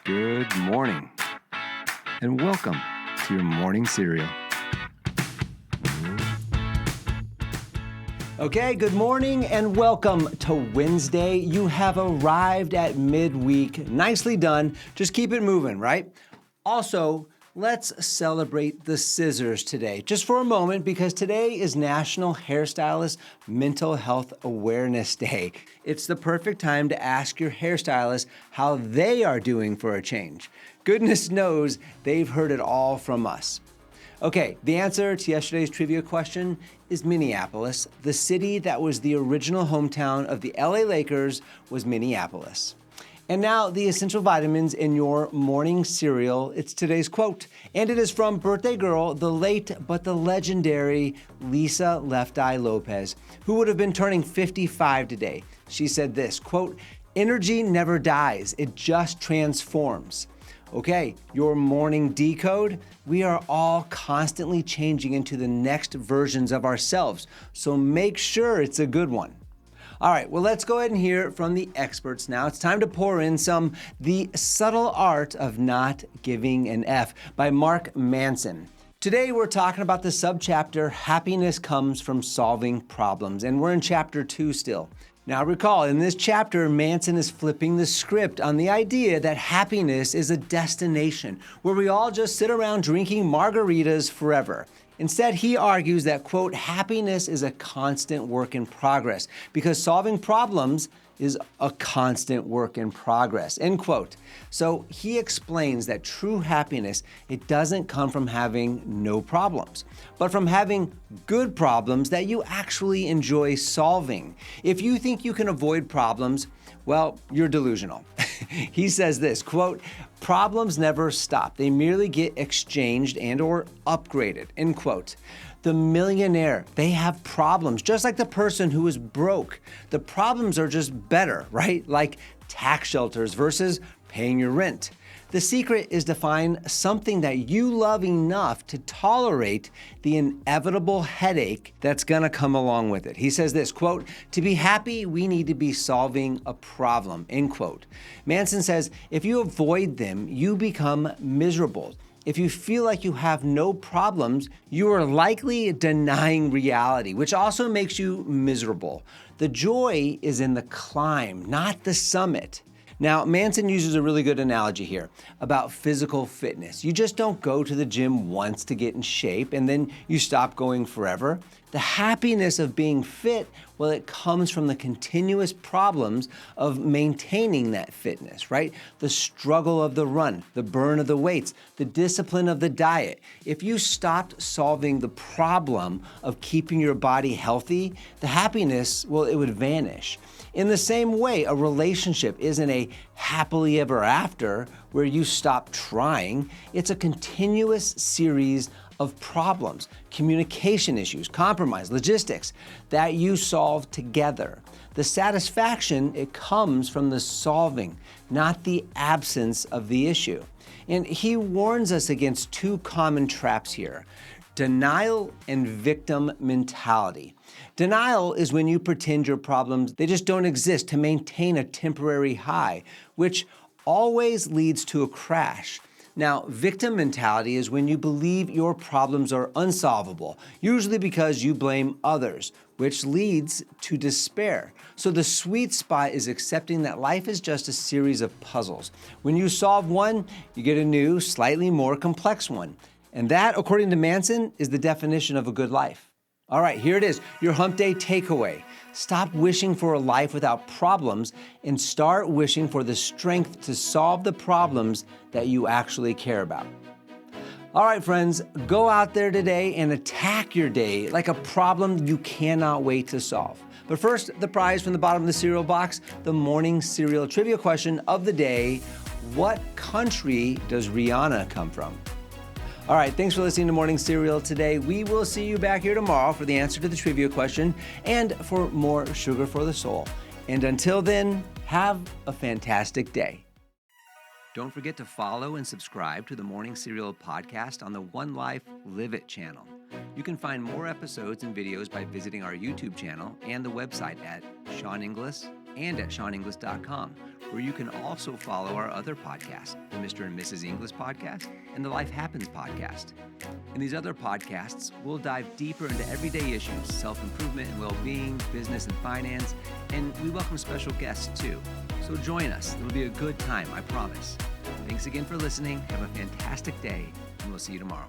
Good morning, and welcome to your morning cereal. Okay, good morning and welcome to Wednesday. You have arrived at midweek. Nicely done. Just keep it moving, right? Also, let's celebrate the scissors today, just for a moment, because today is National Hairstylist Mental Health Awareness Day. It's the perfect time to ask your hairstylist how they are doing for a change. Goodness knows they've heard it all from us. Okay, the answer to yesterday's trivia question is Minneapolis. The city that was the original hometown of the LA Lakers was Minneapolis. And now the essential vitamins in your morning cereal. It's today's quote, and it is from birthday girl, the late but the legendary Lisa Left Eye Lopez, who would have been turning 55 today. She said this, quote, "Energy never dies, it just transforms." Okay, your morning decode, we are all constantly changing into the next versions of ourselves, so make sure it's a good one. All right, well, let's go ahead and hear from the experts now. It's time to pour in some The Subtle Art of Not Giving an F by Mark Manson. Today, we're talking about the subchapter, Happiness Comes from Solving Problems, and we're in chapter 2 still. Now recall, in this chapter, Manson is flipping the script on the idea that happiness is a destination where we all just sit around drinking margaritas forever. Instead, he argues that, quote, happiness is a constant work in progress because solving problems is a constant work in progress, end quote. So he explains that true happiness, it doesn't come from having no problems, but from having good problems that you actually enjoy solving. If you think you can avoid problems, well, you're delusional. He says this, quote, "Problems never stop. They merely get exchanged and or upgraded," end quote. The millionaire, they have problems, just like the person who is broke. The problems are just better, right? Like tax shelters versus paying your rent. The secret is to find something that you love enough to tolerate the inevitable headache that's gonna come along with it. He says this, quote, "To be happy, we need to be solving a problem," end quote. Manson says, if you avoid them, you become miserable. If you feel like you have no problems, you are likely denying reality, which also makes you miserable. The joy is in the climb, not the summit. Now, Manson uses a really good analogy here about physical fitness. You just don't go to the gym once to get in shape and then you stop going forever. The happiness of being fit, well, it comes from the continuous problems of maintaining that fitness, right? The struggle of the run, the burn of the weights, the discipline of the diet. If you stopped solving the problem of keeping your body healthy, the happiness, well, it would vanish. In the same way, a relationship isn't a happily ever after where you stop trying. It's a continuous series of problems, communication issues, compromise, logistics that you solve together. The satisfaction, it comes from the solving, not the absence of the issue. And he warns us against two common traps here: denial and victim mentality. Denial is when you pretend your problems, they just don't exist to maintain a temporary high, which always leads to a crash. Now, victim mentality is when you believe your problems are unsolvable, usually because you blame others, which leads to despair. So the sweet spot is accepting that life is just a series of puzzles. When you solve one, you get a new, slightly more complex one. And that, according to Manson, is the definition of a good life. All right, here it is, your hump day takeaway. Stop wishing for a life without problems and start wishing for the strength to solve the problems that you actually care about. All right, friends, go out there today and attack your day like a problem you cannot wait to solve. But first, the prize from the bottom of the cereal box, the morning cereal trivia question of the day: what country does Rihanna come from? All right, thanks for listening to Morning Cereal today. We will see you back here tomorrow for the answer to the trivia question and for more sugar for the soul. And until then, have a fantastic day. Don't forget to follow and subscribe to the Morning Cereal podcast on the One Life Live It channel. You can find more episodes and videos by visiting our YouTube channel and the website at seaninglis and at SeanEnglis.com, where you can also follow our other podcasts, the Mr. and Mrs. English podcast and the Life Happens podcast. In these other podcasts, we'll dive deeper into everyday issues, self-improvement and well-being, business and finance, and we welcome special guests too. So join us. It'll be a good time, I promise. Thanks again for listening. Have a fantastic day, and we'll see you tomorrow.